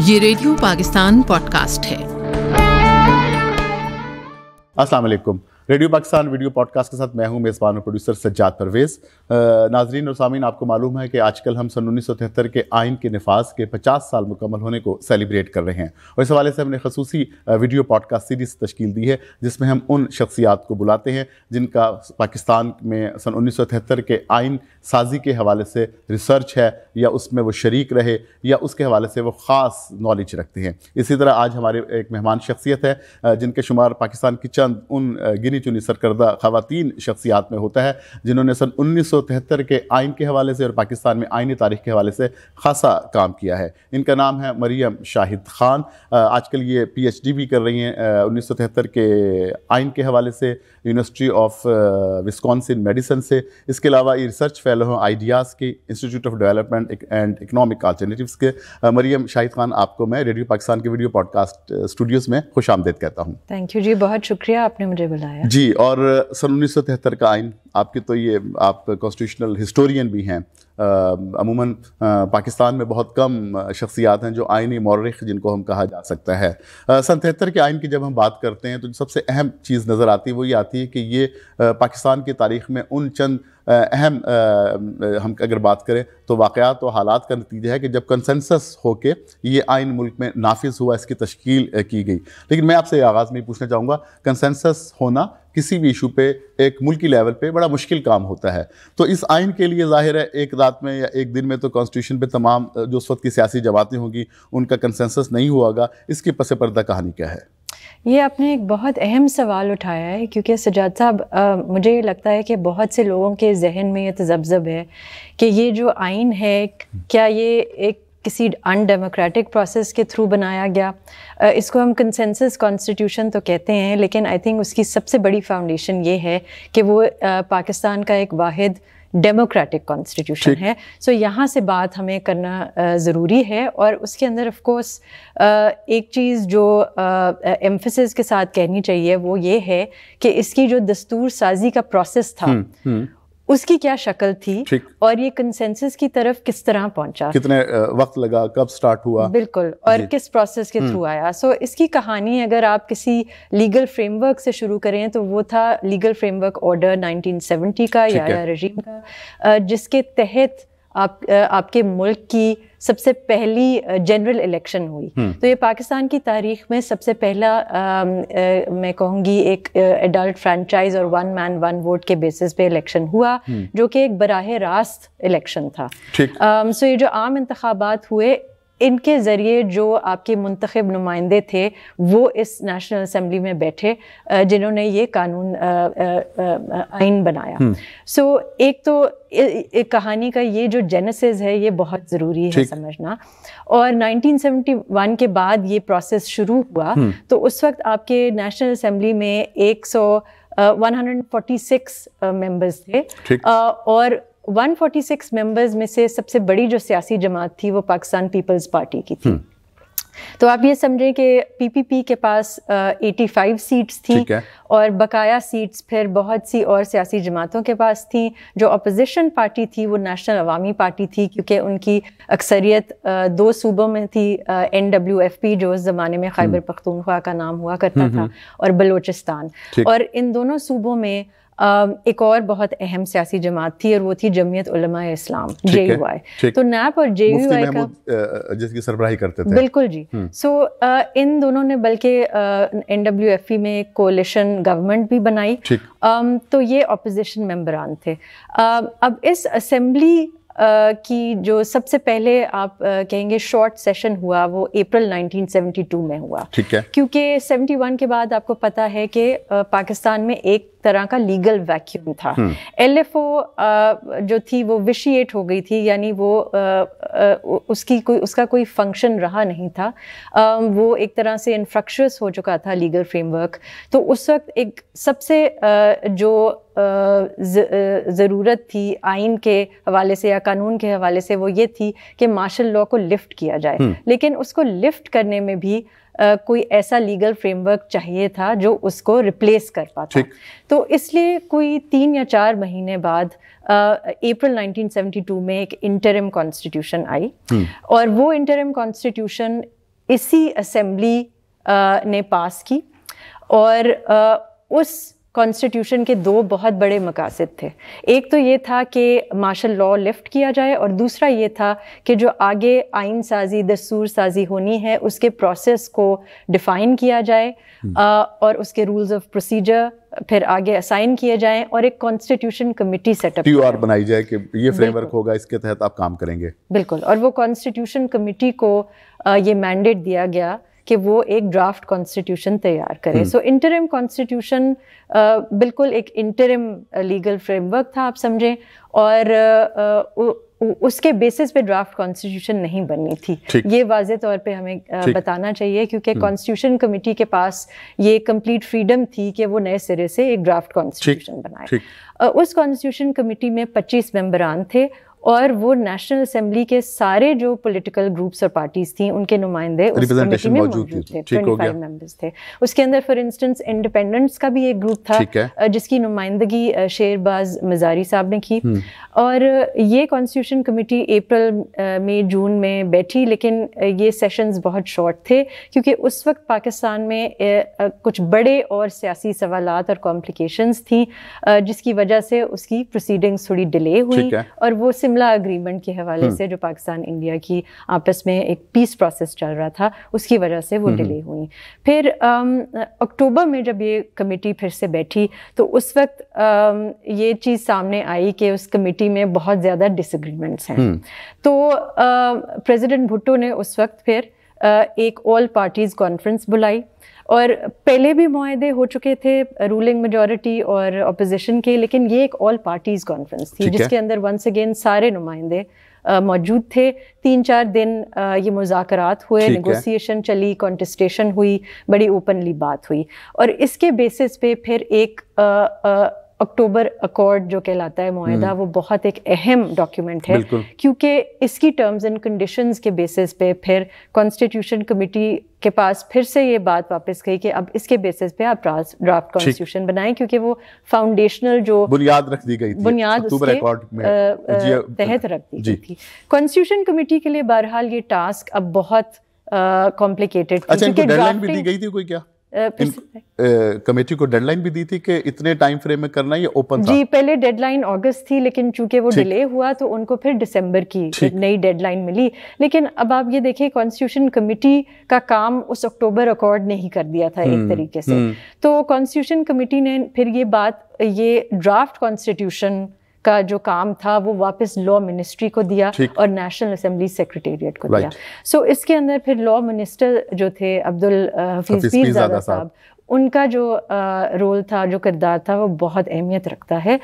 یہ radio Pakistan podcast ہے۔ السلام علیکم، ریڈیو پاکستان ویڈیو پوڈکاسٹ کے ساتھ میں ہوں میزبان اور پروڈیوسر سجاد پرویز۔ ناظرین اور سامعین، آپ کو معلوم ہے کہ آج کل ہم سن 1973 کے آئین کے نفاذ کے 50 سال مکمل ہونے کو سیلیبریٹ کر رہے ہیں، اور اس حوالے سے ہم نے خصوصی ویڈیو پوڈکاسٹ سیریز تشکیل دی ہے جس میں ہم ان شخصیات کو بلاتے ہیں جن کا پاکستان میں سن 1973 کے آئین سازی کے حوالے سے ریسرچ ہے، یا اس میں وہ شریک رہے، یا اس کے حوالے سے وہ خاص نالج رکھتے ہیں۔ اسی طرح آج ہمارے ایک مہمان شخصیت ہے جن کے شمار پاکستان کی چند ان گنی چنی سرکردہ خواتین شخصیات میں ہوتا ہے جنہوں نے سن 1973 کے آئین کے حوالے سے اور پاکستان میں آئینی تاریخ کے حوالے سے خاصا کام کیا ہے۔ ان کا نام ہے مریم شاہد خان۔ آج کل یہ پی ایچ ڈی بھی کر رہی ہیں 1973 کے آئین کے حوالے سے یونیورسٹی آف وسکونسن میڈیسن سے۔ اس کے علاوہ یہ ریسرچ فیلو ہیں آئیڈیاز کی institute of development and economic alternatives کے۔ مریم شاہد خان، آپ کو میں ریڈیو پاکستان کے ویڈیو پوڈکاسٹ اسٹوڈیوز میں خوش آمدید کہتا ہوں۔ تھینک یو جی، بہت شکریہ آپ نے مجھے بلایا جی۔ اور سن 1973 کا آئین، آپ کی تو یہ آپ کانسٹیٹیوشنل ہسٹورین بھی ہیں۔ عموماً پاکستان میں بہت کم شخصیات ہیں جو آئینی مورخ جن کو ہم کہا جا سکتا ہے۔ سن 73 کے آئین کی جب ہم بات کرتے ہیں تو سب سے اہم چیز نظر آتی ہے وہ یہ آتی ہے کہ یہ پاکستان کی تاریخ میں ان چند اہم ہم اگر بات کریں تو واقعات و حالات کا نتیجہ ہے کہ جب کنسنسس ہو کے یہ آئین ملک میں نافذ ہوا، اس کی تشکیل کی گئی۔ لیکن میں آپ سے آغاز میں پوچھنا چاہوں گا، کنسنسس ہونا کسی بھی ایشو پہ ایک ملکی لیول پہ بڑا مشکل کام ہوتا ہے، تو اس آئین کے لیے ظاہر ہے ایک رات میں یا ایک دن میں تو کانسٹیٹیوشن پہ تمام جو اس وقت کی سیاسی جماعتیں ہوں گی ان کا کنسنسس نہیں ہوا گا۔ اس کی پس پردہ کہانی کیا ہے؟ یہ آپ نے ایک بہت اہم سوال اٹھایا ہے، کیونکہ سجاد صاحب مجھے یہ لگتا ہے کہ بہت سے لوگوں کے ذہن میں یہ تذبذب ہے کہ یہ جو آئین ہے کیا یہ ایک کسی ان ڈیموکریٹک پروسیس کے تھرو بنایا گیا۔ اس کو ہم کنسنسس کانسٹیٹیوشن تو کہتے ہیں، لیکن آئی تھنک اس کی سب سے بڑی فاؤنڈیشن یہ ہے کہ وہ پاکستان کا ایک واحد ڈیموکریٹک کانسٹیٹیوشن ہے۔ سو یہاں سے بات ہمیں کرنا ضروری ہے، اور اس کے اندر آف کورس ایک چیز جو ایمفسس کے ساتھ کہنی چاہیے وہ یہ ہے کہ اس کی جو دستور سازی کا پروسیس تھا اس کی کیا شکل تھی، اور یہ کنسنسس کی طرف کس طرح پہنچا، کتنے وقت لگا، کب سٹارٹ ہوا، بالکل، اور کس پروسیس کے تھرو آیا۔ سو اس کی کہانی اگر آپ کسی لیگل فریم ورک سے شروع کریں تو وہ تھا لیگل فریم ورک آرڈر 1970 کا یا رجیم کا، جس کے تحت آپ کے ملک کی سب سے پہلی جنرل الیکشن ہوئی۔ تو یہ پاکستان کی تاریخ میں سب سے پہلا میں کہوں گی ایک ایڈلٹ فرینچائز اور ون مین ون ووٹ کے بیسس پہ الیکشن ہوا، جو کہ ایک براہ راست الیکشن تھا۔ سو یہ جو عام انتخابات ہوئے، ان کے ذریعے جو آپ کے منتخب نمائندے تھے وہ اس نیشنل اسمبلی میں بیٹھے جنہوں نے یہ قانون آئین بنایا۔ سو ایک تو ایک کہانی کا یہ جو جینیسس ہے یہ بہت ضروری ہے سمجھنا، اور 1971 کے بعد یہ پروسیس شروع ہوا تو اس وقت آپ کے نیشنل اسمبلی میں 146 ممبرز تھے، اور 146 ممبرز میں سے سب سے بڑی جو سیاسی جماعت تھی وہ پاکستان پیپلز پارٹی کی تھی۔ تو آپ یہ سمجھیں کہ پی پی پی کے پاس 85 سیٹس تھیں، اور بقایا سیٹس پھر بہت سی اور سیاسی جماعتوں کے پاس تھیں۔ جو اپوزیشن پارٹی تھی وہ نیشنل عوامی پارٹی تھی، کیونکہ ان کی اکثریت 2 صوبوں میں تھی، NWFP جو اس زمانے میں خیبر پختونخوا کا نام ہوا کرتا تھا، اور بلوچستان، اور ان دونوں صوبوں میں ایک اور بہت اہم سیاسی جماعت تھی، اور وہ تھی جمعیت علماء اسلام، JUI۔ تو نیپ اور JUI کا جس کی سربراہی کرتے تھے، بالکل جی۔ سو ان دونوں نے بلکہ NWFP میں ایک کولیشن گورنمنٹ بھی بنائی، تو یہ اپوزیشن ممبران تھے۔ اب اس اسمبلی کی جو سب سے پہلے آپ کہیں گے شارٹ سیشن ہوا وہ اپریل 1972 میں ہوا، کیونکہ 71 کے بعد آپ کو پتہ ہے کہ پاکستان میں ایک طرح کا لیگل ویکیوم تھا۔ LFO جو تھی وہ وشیٹ ہو گئی تھی، یعنی وہ اس کا کوئی فنکشن رہا نہیں تھا، وہ ایک طرح سے انفرکشس ہو چکا تھا لیگل فریم ورک۔ تو اس وقت ایک سب سے جو ضرورت تھی آئین کے حوالے سے یا قانون کے حوالے سے وہ یہ تھی کہ مارشل لاء کو لفٹ کیا جائے، لیکن اس کو لفٹ کرنے میں بھی کوئی ایسا لیگل فریم ورک چاہیے تھا جو اس کو ریپلیس کر پاتا۔ تو اس لیے کوئی 3 یا 4 مہینے بعد اپریل 1972 میں ایک انٹرم کانسٹیٹیوشن آئی، اور وہ انٹرم کانسٹیٹیوشن اسی اسمبلی نے پاس کی، اور اس کانسٹیٹیوشن کے دو بہت بڑے مقاصد تھے. ایک تو یہ تھا کہ مارشل لاء لفٹ کیا جائے، اور دوسرا یہ تھا کہ جو آگے آئین سازی، دستور سازی ہونی ہے اس کے پروسیس کو ڈیفائن کیا جائے، اور اس کے رولز آف پروسیجر پھر آگے اسائن کیے جائیں، اور ایک constitution committee set up TOR بنائی جائے کہ یہ فریم ورک ہوگا، اس کے تحت آپ کام کریں گے. بالکل. اور وہ کانسٹیٹیوشن کمیٹی کو یہ مینڈیٹ دیا گیا کہ وہ ایک ڈرافٹ کانسٹیٹیوشن تیار کرے. سو انٹرم کانسٹیٹیوشن بالکل ایک انٹرم لیگل فریم ورک تھا آپ سمجھیں، اور اس کے بیسس پہ ڈرافٹ کانسٹیٹیوشن نہیں بننی تھی. یہ واضح طور پہ ہمیں بتانا چاہیے، کیونکہ کانسٹیٹیوشن کمیٹی کے پاس یہ کمپلیٹ فریڈم تھی کہ وہ نئے سرے سے ایک ڈرافٹ کانسٹیٹیوشن بنائے. اس کانسٹیٹیوشن کمیٹی میں 25 ممبران تھے، اور وہ نیشنل اسمبلی کے سارے جو پولیٹیکل گروپس اور پارٹیز تھیں ان کے نمائندے اس کمیٹی میں موجود تھے. 25 ممبرز تھے. اس کے اندر فار انسٹنس انڈیپینڈنٹس کا بھی ایک گروپ تھا جس کی نمائندگی شیرباز مزاری صاحب نے کی. اور یہ کانسٹیٹیوشن کمیٹی اپریل میں جون میں بیٹھی، لیکن یہ سیشنز بہت شارٹ تھے کیونکہ اس وقت پاکستان میں کچھ بڑے اور سیاسی سوالات اور کمپلیکیشنز تھیں، جس کی وجہ سے اس کی پروسیڈنگز تھوڑی ڈیلے ہوئی، اور وہ سملا اگریمنٹ کے حوالے سے جو پاکستان انڈیا کی آپس میں ایک پیس پروسیس چل رہا تھا اس کی وجہ سے وہ ڈیلے ہوئی. پھر اکتوبر میں جب یہ کمیٹی پھر سے بیٹھی تو اس وقت یہ چیز سامنے آئی کہ اس کمیٹی میں بہت زیادہ ڈس ایگریمنٹس ہیں. تو پریزیڈنٹ بھٹو نے اس وقت پھر ایک آل پارٹیز کانفرنس بلائی، اور پہلے بھی معاہدے ہو چکے تھے رولنگ میجورٹی اور اپوزیشن کے، لیکن یہ ایک آل پارٹیز کانفرنس تھی جس کے اندر ونس اگین سارے نمائندے موجود تھے. 3-4 دن یہ مذاکرات ہوئے، نیگوسیشن چلی، کانٹسٹیشن ہوئی، بڑی اوپنلی بات ہوئی، اور اس کے بیسس پہ پھر ایک اکتوبر اکارڈ جو کہلاتا ہے معاہدہ، وہ بہت ایک اہم ڈاکیومنٹ ہے، کیونکہ اس کی ٹرمز اینڈ کنڈیشنز کے بیسس پہ پھر کانسٹیٹیوشن کمیٹی کے پاس پھر سے یہ بات واپس گئی کہ اب اس کے بیسس پہ آپ ڈرافٹ کانسٹیٹیوشن بنائیں، کیونکہ وہ فاؤنڈیشنل جو بنیاد رکھ دی گئی تھی، بنیاد اس کے تحت رکھ دی گئی تھی. کانسٹیٹیوشن کمیٹی کے لیے بہرحال یہ ٹاسک اب بہت کمپلیکیٹڈ تھی. اچھا، ان کو ڈیڈ لائن بھی دی گئی تھی کوئی؟ کیا کمیٹی کو ڈیڈ لائن بھی دی تھی کہ اتنے ٹائم فریم میں کرنا ہے، یہ اوپن تھا؟ جی، پہلے ڈیڈ لائن اگست تھی، لیکن چونکہ وہ ڈیلے ہوا تو ان کو پھر دسمبر کی نئی ڈیڈ لائن ملی. لیکن اب آپ یہ دیکھیں کانسٹیٹیوشن کمیٹی کا کام اس اکتوبر اکارڈ نے ہی کر دیا تھا ایک طریقے سے. تو کانسٹیٹیوشن کمیٹی نے پھر یہ ڈرافٹ کانسٹیٹیوشن کا جو کام تھا وہ واپس لا منسٹری کو دیا اور نیشنل اسمبلی سیکریٹریٹ کو دیا. سو اس کے اندر پھر لا منسٹر جو تھے عبدالحفیظ پیرزادہ صاحب، ان کا جو رول تھا، جو کردار تھا، وہ بہت اہمیت رکھتا ہے.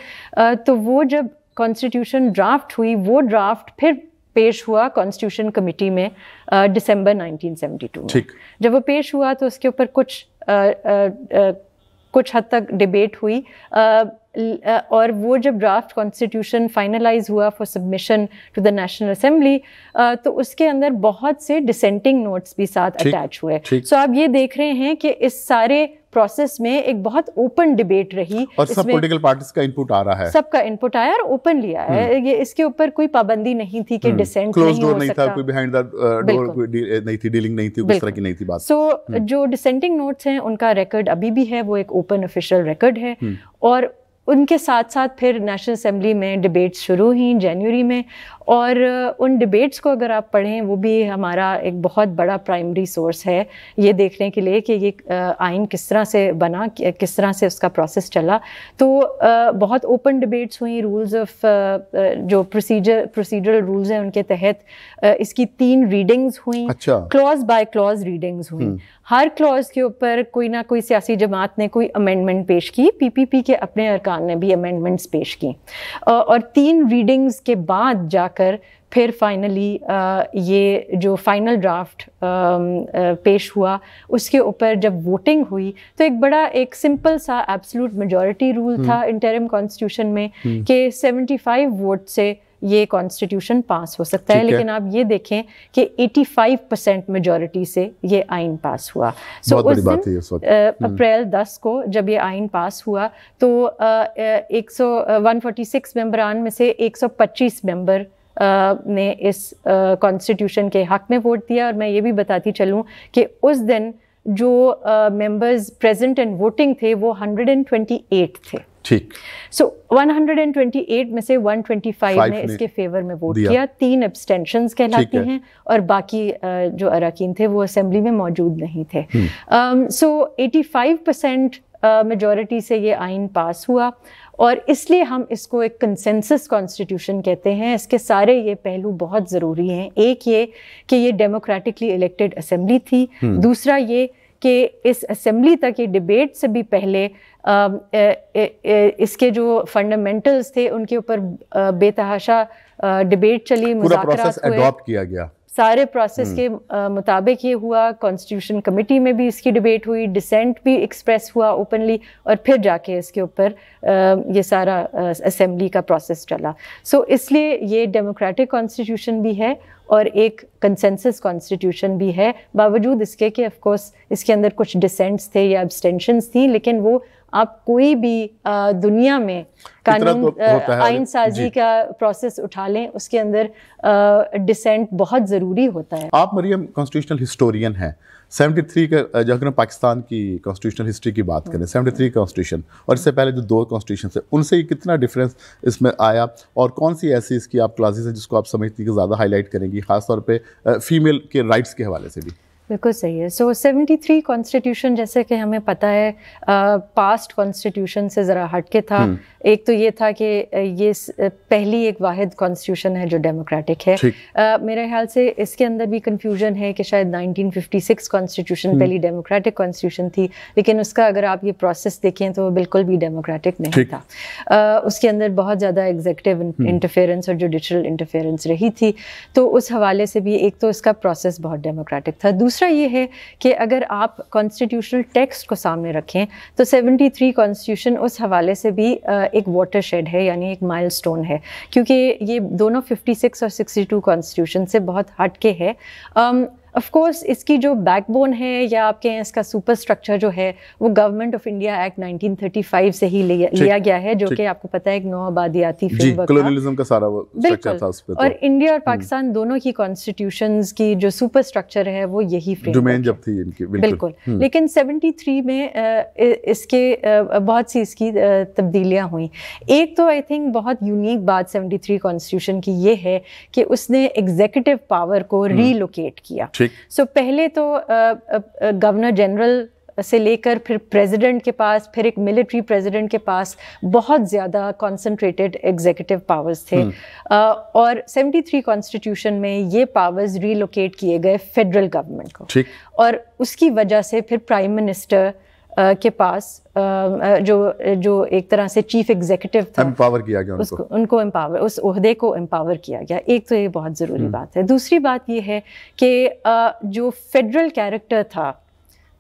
تو وہ جب کانسٹیٹیوشن ڈرافٹ ہوئی، وہ ڈرافٹ پھر پیش ہوا کانسٹیٹیوشن کمیٹی میں دسمبر 1972 میں. جب وہ پیش ہوا تو اس کے اوپر کچھ حد تک ڈیبیٹ ہوئی، اور وہ جب ڈرافٹ کانسٹیٹیوشن فائنلائز ہوا for submission to the national assembly, تو اس کے اندر بہت سے ڈسینٹنگ نوٹس بھی ساتھ اٹیچ ہوئے. سو آپ یہ دیکھ رہے ہیں کہ اس سارے پروسیس میں ایک بہت اوپن ڈیبیٹ رہی، اور سب پولیٹیکل پارٹیز کا انپٹ آ رہا ہے، سب کا انپٹ آیا اور اوپن لیا ہے. یہ اس کے اوپر کوئی پابندی نہیں تھی کہ ڈسینٹ نہیں ہو سکتا، کوئی بیہائنڈ دا ڈور نہیں تھی، ڈیلنگ نہیں تھی، اس طرح کی نہیں تھی بات. سو جو ڈسینٹنگ نوٹس ہیں ان کا ریکارڈ ابھی بھی ہے، وہ ایک اوپن آفیشیل ریکارڈ ہے. اور ان کے ساتھ ساتھ پھر نیشنل اسمبلی میں ڈیبیٹس شروع ہوئیں جنوری میں، اور ان ڈیبیٹس کو اگر آپ پڑھیں وہ بھی ہمارا ایک بہت بڑا پرائمری سورس ہے یہ دیکھنے کے لیے کہ یہ آئین کس طرح سے بنا، کس طرح سے اس کا پروسیس چلا. تو بہت اوپن ڈیبیٹس ہوئیں. رولز آف جو پروسیجرل رولز ہیں ان کے تحت اس کی 3 ریڈنگز ہوئیں، کلوز بائی کلوز ریڈنگز ہوئیں. ہر کلوز کے اوپر کوئی نہ کوئی سیاسی جماعت نے کوئی امینڈمنٹ پیش کی، PPP کے اپنے ارکان نے بھی امینڈمنٹس پیش کی، اور 3 ریڈنگز کے بعد جا کر پھر فائنلی یہ جو فائنل ڈرافٹ پیش ہوا اس کے اوپر جب ووٹنگ ہوئی تو ایک سمپل سا ایبسلوٹ میجورٹی رول تھا انٹرم کانسٹیٹیوشن میں کہ 75 ووٹ سے یہ کانسٹیٹیوشن پاس ہو سکتا ہے. لیکن آپ یہ دیکھیں کہ 85% میجورٹی سے یہ آئین پاس ہوا. سو اس دن اپریل 10 کو جب یہ آئین پاس ہوا تو 146 ممبران میں سے 125 ممبر نے اس کانسٹیٹیوشن کے حق میں ووٹ دیا. اور میں یہ بھی بتاتی چلوں کہ اس دن جو ممبرز پریزنٹ اینڈ ووٹنگ تھے وہ 128 تھے. ٹھیک. سو 128 میں سے 125 نے اس کے فیور میں ووٹ کیا, 3 ایبسٹینشنز کہلاتی ہیں, اور باقی جو اراکین تھے وہ اسمبلی میں موجود نہیں تھے. سو 85% میجورٹی سے یہ آئین پاس ہوا, اور اس لیے ہم اس کو ایک کنسنسس کانسٹیٹیوشن کہتے ہیں. اس کے سارے یہ پہلو بہت ضروری ہیں. ایک یہ کہ یہ ڈیموکریٹکلی الیکٹڈ اسمبلی تھی, دوسرا یہ کہ اس اسمبلی تک یہ ڈیبیٹ سے بھی پہلے اس کے جو فنڈامنٹلز تھے ان کے اوپر بے تحاشا ڈیبیٹ چلی, مذاکرات ہوئے, اڈاپٹ کیا گیا, سارے پروسیس کے مطابق یہ ہوا. کانسٹیٹیوشن کمیٹی میں بھی اس کی ڈیبیٹ ہوئی, ڈسینٹ بھی ایکسپریس ہوا اوپنلی, اور پھر جا کے اس کے اوپر یہ سارا اسمبلی کا پروسیس چلا. سو اس لیے یہ ڈیموکریٹک کانسٹیٹیوشن بھی ہے اور ایک کنسنسس کانسٹیٹیوشن بھی ہے, باوجود اس کے کہ آف کورس اس کے اندر کچھ ڈسینٹس تھے یا ابسٹینشنز تھیں, لیکن وہ آپ کوئی بھی دنیا میں قانون آئین سازی کا پروسیس اٹھا لیں, اس کے اندر ڈسینٹ بہت ضروری ہوتا ہے. آپ مریم کانسٹیٹیوشنل ہسٹورین ہیں. 73 کا جو اگر پاکستان کی کانسٹیٹیوشنل ہسٹری کی بات کریں, 73 کانسٹیٹیوشن اور اس سے پہلے جو 2 کانسٹیٹیوشن ہیں ان سے کتنا ڈفرینس اس میں آیا, اور کون سی ایسی اس کی آپ کلاسز ہیں جس کو آپ سمجھتی ہیں کہ زیادہ ہائی لائٹ کریں گی, خاص طور پہ فیمیل کے رائٹس کے حوالے سے بھی؟ بالکل صحیح ہے. سو 73 کانسٹیٹیوشن جیسے کہ ہمیں پتہ ہے پاسٹ کانسٹیٹیوشن سے ذرا ہٹ کے تھا. ایک تو یہ تھا کہ یہ پہلی ایک واحد کانسٹیٹیوشن ہے جو ڈیموکریٹک ہے. میرے خیال سے اس کے اندر بھی کنفیوژن ہے کہ شاید 1956 کانسٹیٹیوشن پہلی ڈیموکریٹک کانسٹیٹیوشن تھی, لیکن اس کا اگر آپ یہ پروسیس دیکھیں تو وہ بالکل بھی ڈیموکریٹک نہیں تھا. اس کے اندر بہت زیادہ ایگزیکٹو انٹرفیئرنس اور جوڈیشل انٹرفیئرنس رہی تھی. تو اس حوالے سے بھی ایک تو اس کا پروسیس بہت ڈیموکریٹک تھا. دوسرا یہ ہے کہ اگر آپ کانسٹیٹیوشنل ٹیکسٹ کو سامنے رکھیں تو 73 کانسٹیٹیوشن اس حوالے سے بھی ایک واٹر شیڈ ہے, یعنی ایک مائل سٹون ہے, کیونکہ یہ دونوں 56 اور 62 کانسٹیٹیوشن سے بہت ہٹ کے ہے. آف کورس اس کی جو بیک بون ہے یا آپ کہیں اس کا سپر اسٹرکچر جو ہے وہ گورنمنٹ آف انڈیا ایکٹ 1935 سے ہی لیا گیا ہے, جو کہ آپ کو پتہ ہے ایک نو آبادیاتی فریم ورک کولونیلزم کا سارا وہ اسٹرکچر تھا اس پہ. اور انڈیا اور پاکستان دونوں کی کانسٹیٹیوشنز کی جو سپر اسٹرکچر ہے وہ یہی فریم ورک جب تھی ان کی. بالکل. لیکن 73 میں اس کے بہت سی اس کی تبدیلیاں ہوئیں. ایک تو آئی تھنک بہت یونیک بات 73 کانسٹیٹیوشن کی یہ ہے کہ اس نے ایگزیکٹو پاور کو ری لوکیٹ کیا. سو پہلے تو گورنر جنرل سے لے کر پھر پریزیڈنٹ کے پاس, پھر ایک ملٹری پریزیڈنٹ کے پاس بہت زیادہ کنسنٹریٹڈ ایگزیکٹو پاورز تھے, اور 73 کانسٹیٹیوشن میں یہ پاورز ری لوکیٹ کیے گئے فیڈرل گورنمنٹ کو, اور اس کی وجہ سے پھر پرائم منسٹر کے پاس جو ایک طرح سے چیف ایگزیکٹو تھا, امپاور کیا گیا ان کو امپاور, اس عہدے کو امپاور کیا گیا. ایک تو یہ بہت ضروری بات ہے. دوسری بات یہ ہے کہ جو فیڈرل کیریکٹر تھا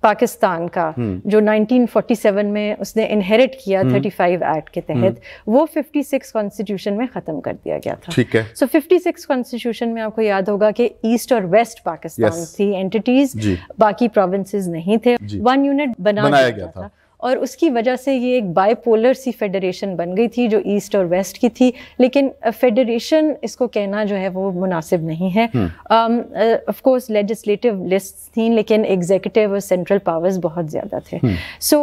پاکستان کا جو 1947 میں اس نے انہیرٹ کیا 35 ایکٹ کے تحت, وہ 56 کانسٹیٹیوشن میں ختم کر دیا گیا تھا. سو 56 کانسٹیٹیوشن میں آپ کو یاد ہوگا کہ ایسٹ اور ویسٹ پاکستان تھی اینٹیٹیز, باقی پروونسز نہیں تھے. 1 یونٹ بنایا گیا تھا, اور اس کی وجہ سے یہ ایک بائی پولر سی فیڈریشن بن گئی تھی جو ایسٹ اور ویسٹ کی تھی. لیکن فیڈریشن اس کو کہنا جو ہے وہ مناسب نہیں ہے. آف کورس لیجسلیٹو لسٹ تھیں, لیکن ایگزیکٹو اور سینٹرل پاورز بہت زیادہ تھے. سو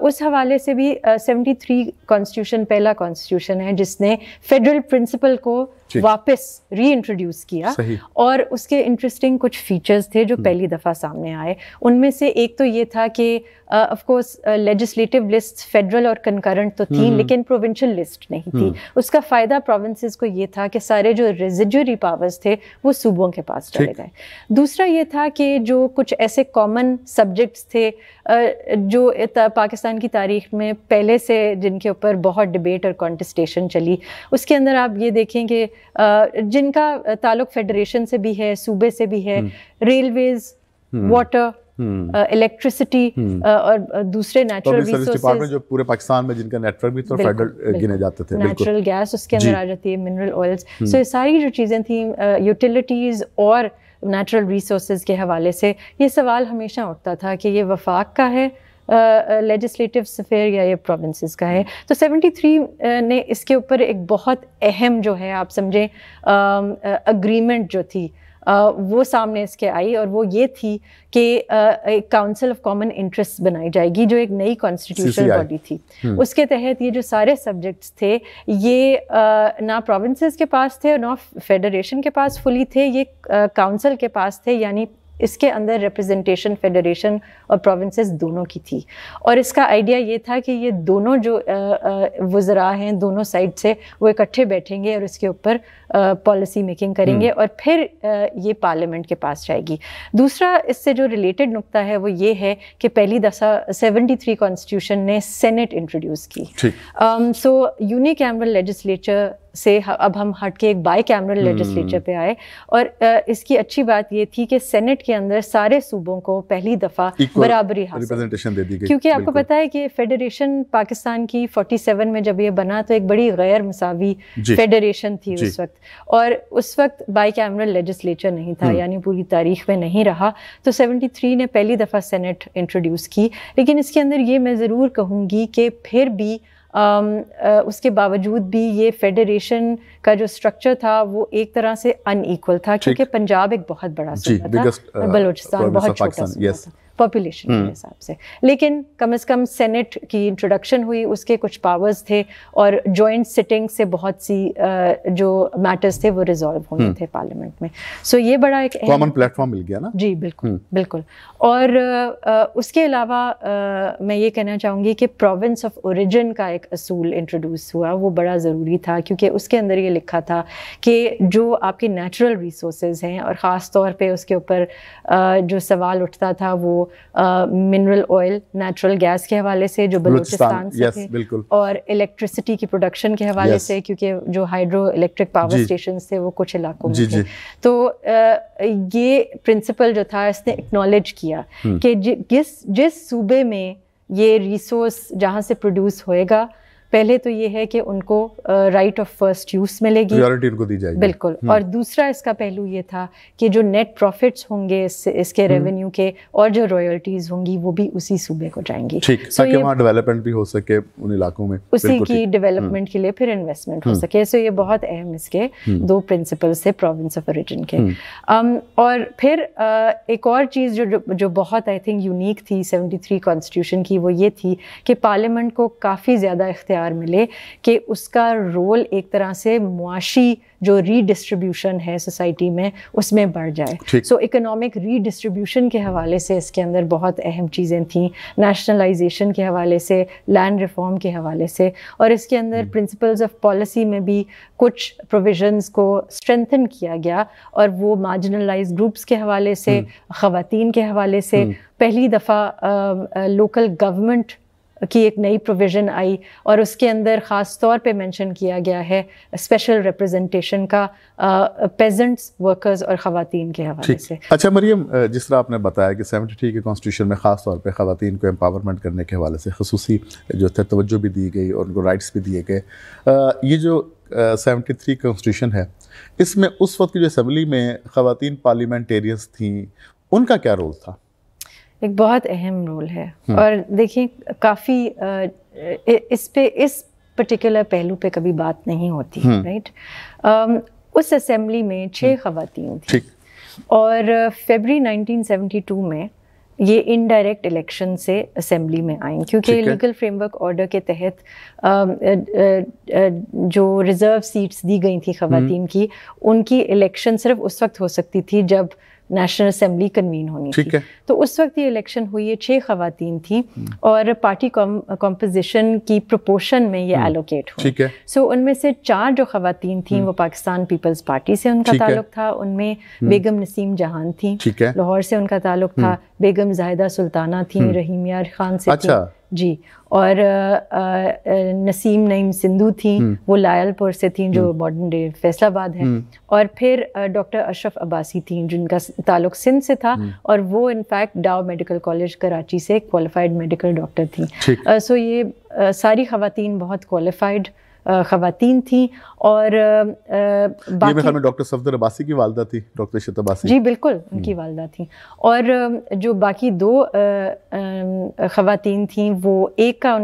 اس حوالے سے بھی 73 کانسٹیٹیوشن پہلا کانسٹیٹیوشن ہے جس نے فیڈرل پرنسپل کو واپس ری انٹروڈیوس کیا, اور اس کے انٹرسٹنگ کچھ فیچرز تھے جو پہلی دفعہ سامنے آئے. ان میں سے ایک تو یہ تھا کہ of course legislative list federal اور کنکرنٹ تو تھیں, لیکن پروونشل لسٹ نہیں تھی. اس کا فائدہ پروونسز کو یہ تھا کہ سارے جو ریزیڈوری پاورز تھے وہ صوبوں کے پاس چلے گئے. دوسرا یہ تھا کہ جو کچھ ایسے کامن سبجیکٹس تھے جو پاکستان کی تاریخ میں پہلے سے جن کے اوپر بہت ڈبیٹ اور کانٹسٹیشن چلی, اس کے اندر آپ یہ دیکھیں کہ جن کا تعلق فیڈریشن سے بھی ہے, صوبے سے بھی ہے, ریلویز, واٹر, الیکٹریسٹی اور دوسرے نیچرل ریسورسز جو پورے پاکستان میں جن کا نیٹ ورک بھی تو فیڈرل گنے جاتے تھے, نیچرل گیس اس کے اندر آ جاتی ہے, منرل آئلز. سو یہ ساری جو چیزیں تھیں یوٹیلیٹیز اور نیچرل ریسورسز کے حوالے سے, یہ سوال ہمیشہ اٹھتا تھا کہ یہ وفاق کا ہے لیجسلیٹو سفیر یا یہ پروونسز کا ہے. تو 73 نے اس کے اوپر ایک بہت اہم جو ہے آپ سمجھیں اگریمنٹ جو تھی وہ سامنے اس کے آئی, اور وہ یہ تھی کہ ایک کاؤنسل آف کامن انٹرسٹ بنائی جائے گی جو ایک نئی کانسٹیٹیوشنل باڈی تھی. اس کے تحت یہ جو سارے سبجیکٹس تھے یہ نہ پروونسز کے پاس تھے اور نہ فیڈریشن کے پاس فلی تھے, یہ کاؤنسل کے پاس تھے, یعنی اس کے اندر ریپرزنٹیشن فیڈریشن اور پروونسز دونوں کی تھی. اور اس کا آئیڈیا یہ تھا کہ یہ دونوں جو وزراء ہیں دونوں سائڈ سے وہ اکٹھے بیٹھیں گے اور اس کے اوپر پالیسی میکنگ کریں گے اور پھر یہ پارلیمنٹ کے پاس جائے گی. دوسرا اس سے جو ریلیٹڈ نقطہ ہے وہ یہ ہے کہ پہلی دفعہ 73 کانسٹیٹیوشن نے سینٹ انٹروڈیوس کی. سو یونی کیمرل لیجسلیچر سے اب ہم ہٹ کے ایک بائی کیمرل لیجسلیچر پہ آئے, اور اس کی اچھی بات یہ تھی کہ سینٹ کے اندر سارے صوبوں کو پہلی دفعہ برابری حاصل دے دی گئی, کیونکہ آپ کو پتہ ہے کہ فیڈریشن پاکستان کی 47 میں جب یہ بنا تو ایک بڑی غیر مساوی فیڈریشن تھی اس وقت, اور اس وقت بائی کیمرل لیجسلیچر نہیں تھا, یعنی پوری تاریخ میں نہیں رہا. تو 73 نے پہلی دفعہ سینٹ انٹروڈیوس کی, لیکن اس کے اندر یہ میں ضرور کہوں گی کہ پھر بھی اس کے باوجود بھی یہ فیڈریشن کا جو اسٹرکچر تھا وہ ایک طرح سے ان ایکول تھا, کیونکہ پنجاب ایک بہت بڑا صوبہ تھا, بلوچستان بہت چھوٹا صوبہ تھا پاپولیشن کے حساب سے. لیکن کم از کم سینٹ کی انٹروڈکشن ہوئی, اس کے کچھ پاورز تھے, اور جوائنٹ سٹنگ سے بہت سی جو میٹرز تھے وہ ریزالو ہونے تھے پارلیمنٹ میں. سو یہ بڑا ایک کامن پلیٹ فارم مل گیا نا. جی بالکل بالکل. اور اس کے علاوہ میں یہ کہنا چاہوں گی کہ پروونس آف اوریجن کا ایک اصول انٹروڈیوس ہوا, وہ بڑا ضروری تھا, کیونکہ اس کے اندر یہ لکھا تھا کہ جو آپ کے نیچرل ریسورسز ہیں, اور خاص طور پہ اس کے اوپر جو سوال اٹھتا تھا وہ منرل آئل, نیچرل گیس کے حوالے سے جو بلوچستان سے تھے, اور الیکٹریسٹی کی پروڈکشن کے حوالے سے, کیونکہ جو ہائیڈرو الیکٹرک پاور اسٹیشنز تھے وہ کچھ علاقوں میں تھے. تو یہ پرنسپل جو تھا اس نے اکنالج کیا کہ جس صوبے میں یہ ریسورس جہاں سے پروڈیوس ہوئے گا, پہلے تو یہ ہے کہ ان کو رائٹ آف فرسٹ یوز ملے گی, پریورٹی ان کو دی جائے گی. بالکل. اور دوسرا اس کا پہلو یہ تھا کہ جو نیٹ پروفٹس ہوں گے اس کے ریونیو کے, اور جو رائلٹیز ہوں گی وہ بھی اسی صوبے کو جائیں گی, تاکہ وہاں ڈیولپمنٹ بھی ہو سکے ان علاقوں میں, اسی کی ڈیولپمنٹ کے لیے پھر انویسٹمنٹ ہو سکے. سو یہ بہت اہم اس کے دو پرنسپلس تھے پروونس آف اوریجن کے. اور پھر ایک اور چیز جو بہت آئی تھنک یونیک تھی 73 کانسٹیٹیوشن کی, وہ یہ تھی کہ پارلیمنٹ کو کافی زیادہ اختیار ملے کہ اس کا رول ایک طرح سے معاشی جو ری ڈسٹریبیوشن ہے سوسائٹی میں اس میں بڑھ جائے. سو اکنامک ری ڈسٹریبیوشن کے حوالے سے اس کے اندر بہت اہم چیزیں تھیں, نیشنلائزیشن کے حوالے سے, لینڈ ریفارم کے حوالے سے, اور اس کے اندر پرنسپلز آف پالیسی میں بھی کچھ پروویژنز کو اسٹرینتھن کیا گیا, اور وہ مارجنلائز گروپس کے حوالے سے, خواتین کے حوالے سے پہلی دفعہ لوکل گورنمنٹ کی ایک نئی پروویژن آئی, اور اس کے اندر خاص طور پہ مینشن کیا گیا ہے اسپیشل ریپرزنٹیشن کا پیزنٹس, ورکرز اور خواتین کے حوالے سے. اچھا مریم, جس طرح آپ نے بتایا کہ 73 کے کانسٹیٹیوشن میں خاص طور پہ خواتین کو امپاورمنٹ کرنے کے حوالے سے خصوصی جو توجہ بھی دی گئی اور ان کو رائٹس بھی دیے گئے, یہ جو 73 کانسٹیٹیوشن ہے اس میں اس وقت کی جو اسمبلی میں خواتین پارلیمنٹیرینز تھیں ان کا کیا رول تھا؟ ایک بہت اہم رول ہے, اور دیکھیں کافی اس پرٹیکولر پہلو پہ کبھی بات نہیں ہوتی, رائٹ. اس اسمبلی میں 6 خواتین تھیں, اور فیبری 1972 میں یہ انڈائریکٹ الیکشن سے اسمبلی میں آئیں, کیونکہ لیگل فریم ورک آرڈر کے تحت جو ریزرو سیٹس دی گئی تھیں خواتین کی, ان کی الیکشن صرف اس وقت ہو سکتی تھی جب نیشنل اسمبلی کنوین ہونی تھی. تو اس وقت یہ الیکشن ہوئی, یہ 6 خواتین تھیں, اور پارٹی کمپوزیشن کی پروپورشن میں یہ ایلوکیٹ ہوئی. سو ان میں سے 4 جو خواتین تھیں وہ پاکستان پیپلز پارٹی سے ان کا تعلق تھا, ان میں بیگم نسیم جہان تھیں, لاہور سے ان کا تعلق تھا, بیگم زاہدہ سلطانہ تھیں, رحیم یار خان سے تھیں جی, اور نسیم نعیم سندھو تھیں, وہ لائل پور سے تھیں جو ماڈرن ڈے فیصل آباد ہے, اور پھر ڈاکٹر اشرف عباسی تھیں جن کا تعلق سندھ سے تھا, اور وہ انفیکٹ ڈاؤ میڈیکل کالج کراچی سے کوالیفائڈ میڈیکل ڈاکٹر تھیں. سو یہ ساری خواتین بہت کوالیفائڈ خواتین تھیں. اور باقی ڈاکٹر صفدر عباسی کی والدہ تھی, ڈاکٹر عشرت عباسی. جی بالکل, ان کی والدہ تھیں. اور جو باقی 2 خواتین تھیں, وہ ایک کا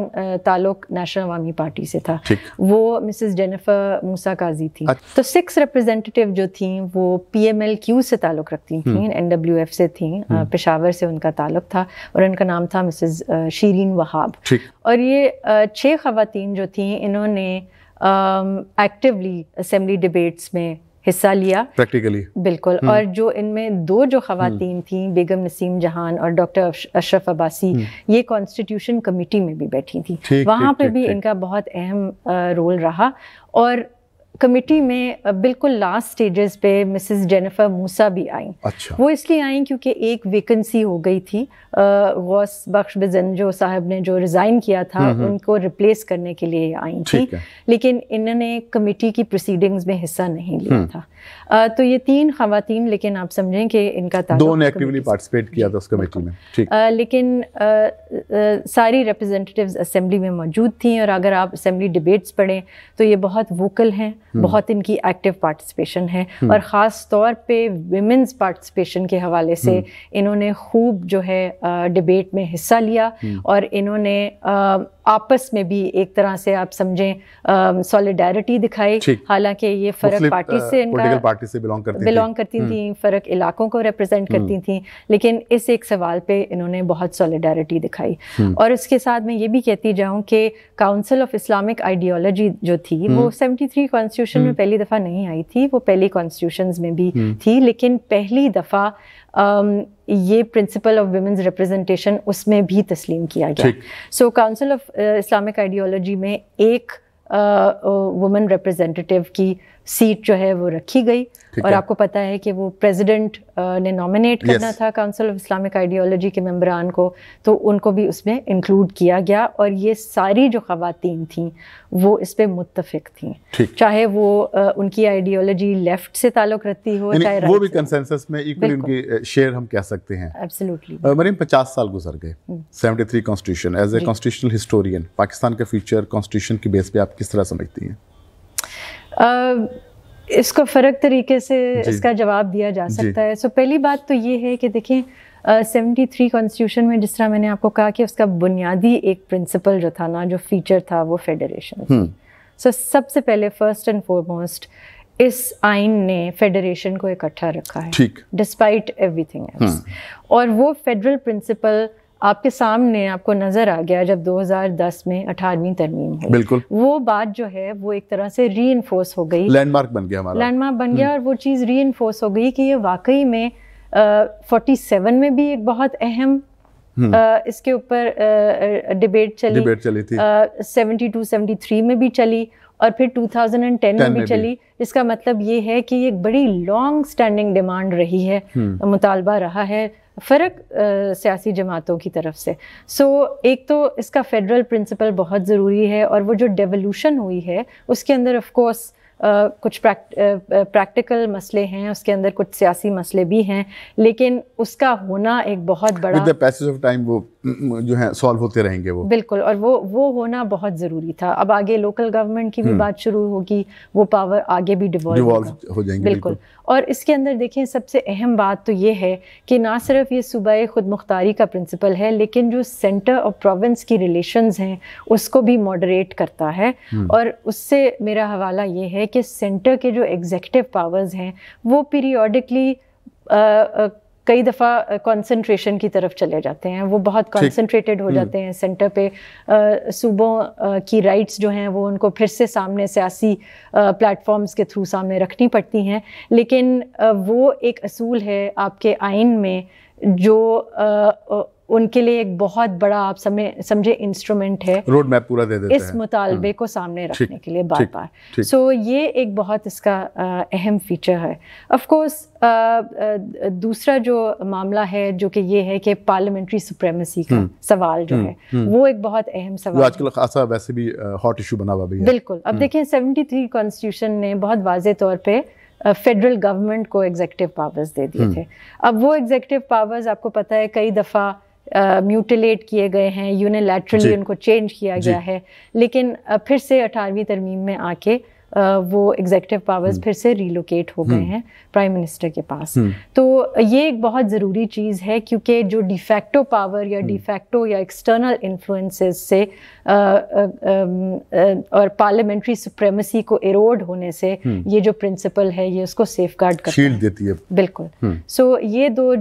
تعلق نیشنل عوامی پارٹی سے تھا, وہ مسز جینیفر موسیٰ قاضی تھیں. تو 6 ریپرزینٹیو جو تھیں وہ PMLQ سے تعلق رکھتی تھیں, NWF سے تھیں, پشاور سے ان کا تعلق تھا, اور ان کا نام تھا مسز شیرین وہاب. اور یہ 6 خواتین جو تھیں, انہوں نے ایکٹیولی اسمبلی ڈیبیٹس میں حصہ لیا پریکٹیکلی. بالکل. اور جو ان میں 2 جو خواتین تھیں, بیگم نسیم جہان اور ڈاکٹر اشرف عباسی, یہ کانسٹیٹیوشن کمیٹی میں بھی بیٹھی تھیں. وہاں پہ بھی ان کا بہت اہم رول رہا. اور کمیٹی میں بالکل لاسٹ سٹیجز پہ مسز جینیفر موسیٰ بھی آئیں. وہ اس لیے آئیں کیونکہ ایک ویکنسی ہو گئی تھی, غوث بخش بزنجو صاحب نے جو ریزائن کیا تھا, ان کو ریپلیس کرنے کے لیے آئیں تھیں, لیکن انہوں نے کمیٹی کی پروسیڈنگز میں حصہ نہیں لیا تھا. تو یہ 3 خواتین, لیکن آپ سمجھیں کہ ان کا تعلق 2 نے ایکٹیولی پارٹیسپیٹ کیا تھا اس کمیٹی میں, لیکن ساری ریپرزینٹیوز اسمبلی میں موجود تھیں. اور اگر آپ اسمبلی ڈیبیٹس پڑھیں تو یہ بہت ووکل ہیں, بہت ان کی ایکٹیو پارٹیسپیشن ہے, اور خاص طور پہ ویمنز پارٹیسپیشن کے حوالے سے انہوں نے خوب جو ہے ڈیبیٹ میں حصہ لیا. اور انہوں نے آپس میں بھی ایک طرح سے آپ سمجھیں سولیڈیرٹی دکھائی, حالانکہ یہ فرق پارٹی سے ان کا بلانگ کرتی تھیں, فرق علاقوں کو ریپرزینٹ کرتی تھیں, لیکن اس ایک سوال پہ انہوں نے بہت سولیڈیرٹی دکھائی. اور اس کے ساتھ میں یہ بھی کہتی جاؤں کہ کاؤنسل آف اسلامک آئیڈیالوجی جو تھی وہ 73 کانسٹیٹیوشن میں پہلی دفعہ نہیں آئی تھی, وہ پہلی کانسٹیٹیوشنز میں بھی تھی, لیکن پہلی دفعہ یہ پرنسپل آف ویمنز ریپرزنٹیشن اس میں بھی تسلیم کیا گیا. سو کاؤنسل آف اسلامک آئیڈیالوجی میں ایک وومن ریپرزینٹیٹیو کی سیٹ جو ہے وہ رکھی گئی, اور آپ کو پتہ ہے کہ وہ پریزیڈنٹ نے نامینیٹ کرنا تھا کاؤنسل آف اسلامک آئیڈیالوجی کے ممبران کو, تو ان کو بھی اس میں انکلوڈ کیا گیا. اور یہ ساری جو خواتین تھیں وہ اس پہ متفق تھیں, چاہے وہ ان کی آئیڈیالوجی لیفٹ سے تعلق رکھتی ہو, چاہے وہ بھی کنسنسس میں ایکولی ان کی شیئر ہم کہہ سکتے ہیں. ایبسلیوٹلی. مریم 50 سال گزر گئے, 73 constitution. As a constitutional historian Pakistan کا فیوچر کانسٹیٹیوشن کی بیس پہ آپ کس طرح سمجھتی ہیں؟ اس کو فرق طریقے سے اس کا جواب دیا جا سکتا ہے. سو پہلی بات تو یہ ہے کہ دیکھیں 73 کانسٹیٹیوشن میں جس طرح میں نے آپ کو کہا کہ اس کا بنیادی ایک پرنسپل جو تھا نا, جو فیچر تھا, وہ فیڈریشن. سو سب سے پہلے فرسٹ اینڈ فورموسٹ اس آئین نے فیڈریشن کو اکٹھا رکھا ہے ڈسپائٹ ایوری تھنگ ایلس. اور وہ فیڈرل پرنسپل آپ کے سامنے آپ کو نظر آ گیا جب 2010 میں 18ویں ترمیم ہوئی. بالکل. وہ بات جو ہے وہ ایک طرح سے ری انفورس ہو گئی, لینڈ مارک بن گیا ہمارا, لینڈ مارک بن گیا. اور وہ چیز ری انفورس ہو گئی کہ یہ واقعی میں 47 میں بھی ایک بہت اہم اس کے اوپر ڈیبیٹ چلی تھی, 72 73 میں بھی چلی, اور پھر 2010 میں بھی چلی, جس کا مطلب یہ ہے کہ یہ ایک بڑی لانگ سٹینڈنگ ڈیمانڈ رہی ہے, مطالبہ رہا ہے فرق سیاسی جماعتوں کی طرف سے. سو ایک تو اس کا فیڈرل پرنسپل بہت ضروری ہے, اور وہ جو ڈیولوشن ہوئی ہے اس کے اندر آف کورس کچھ پریکٹیکل مسئلے ہیں, اس کے اندر کچھ سیاسی مسئلے بھی ہیں, لیکن اس کا ہونا ایک بہت بڑا with the passage of time وہ جو ہیں سالو ہوتے رہیں گے. وہ بالکل, اور وہ ہونا بہت ضروری تھا. اب آگے لوکل گورنمنٹ کی بھی بات شروع ہوگی, وہ پاور آگے بھی ڈیوالو ہو جائیں گے. بالکل. اور اس کے اندر دیکھیں سب سے اہم بات تو یہ ہے کہ نہ صرف یہ صوبہ خود مختاری کا پرنسپل ہے, لیکن جو سینٹر اور پروونس کی ریلیشنز ہیں اس کو بھی ماڈریٹ کرتا ہے. اور اس سے میرا حوالہ یہ ہے کہ سینٹر کے جو ایگزیکٹو پاورز ہیں وہ پیریوڈکلی کئی دفعہ کنسنٹریشن کی طرف چلے جاتے ہیں, وہ بہت کنسنٹریٹڈ ہو جاتے ہیں سینٹر پہ. صوبوں کی رائٹس جو ہیں وہ ان کو پھر سے سامنے سیاسی پلیٹ فارمز کے تھرو سامنے رکھنی پڑتی ہیں, لیکن وہ ایک اصول ہے آپ کے آئین میں جو ان کے لیے ایک بہت بڑا آپ سمجھے انسٹرومنٹ ہے, روڈ میپ پورا دے دیتا ہے اس مطالبے کو سامنے رکھنے کے لیے بار بار. سو یہ ایک بہت اس کا اہم فیچر ہے. آف کورس دوسرا جو معاملہ ہے جو کہ یہ ہے کہ پارلیمنٹری سپریمیسی کا سوال جو ہے وہ ایک بہت اہم سوال ہے, آج کل خاصا ویسے بھی ہاٹ ایشو بنا ہوا بھی ہے. بالکل. اب دیکھیں 73 کانسٹیٹیوشن نے بہت واضح طور پہ فیڈرل گورنمنٹ کو ایگزیکٹو پاورز دے دیے تھے. اب وہ ایگزیکٹو پاورز آپ کو پتہ ہے کئی دفعہ میوٹیلیٹ کیے گئے ہیں, یونیلیٹرلی ان کو چینج کیا گیا ہے, لیکن پھر سے 18ویں ترمیم میں آ کے وہ ایگزیکٹو پاورز پھر سے ریلوکیٹ ہو گئے ہیں پرائم منسٹر کے پاس. تو یہ ایک بہت ضروری چیز ہے, کیونکہ جو ڈی فیکٹو پاور یا ڈی فیکٹو یا ایکسٹرنل انفلوئنسز سے اور پارلیمنٹری سپریمیسی کو ایروڈ ہونے سے یہ جو پرنسپل ہے یہ اس کو سیف گارڈ کرتا ہے, شیلڈ دیتی ہے. بالکل. سو یہ دو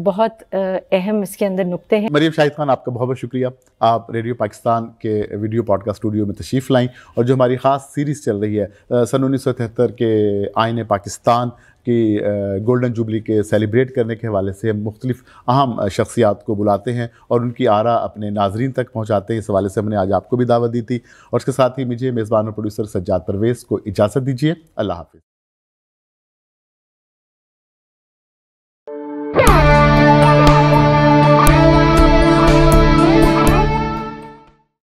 بہت اہم اس کے اندر نقطے ہیں. مریم شاہد خان, آپ کا بہت بہت شکریہ. آپ ریڈیو پاکستان کے ویڈیو پوڈ کاسٹ اسٹوڈیو میں تشریف لائیں, اور جو ہماری خاص سیریز چل رہی ہے سن 1973 کے آئین پاکستان کی گولڈن جوبلی کے سیلیبریٹ کرنے کے حوالے سے ہم مختلف اہم شخصیات کو بلاتے ہیں اور ان کی آراء اپنے ناظرین تک پہنچاتے ہیں. اس حوالے سے ہم نے آج آپ کو بھی دعوت دی تھی, اور اس کے ساتھ ہی مجھے میزبان اور پروڈیوسر سجاد پرویز کو اجازت دیجیے. اللہ حافظ.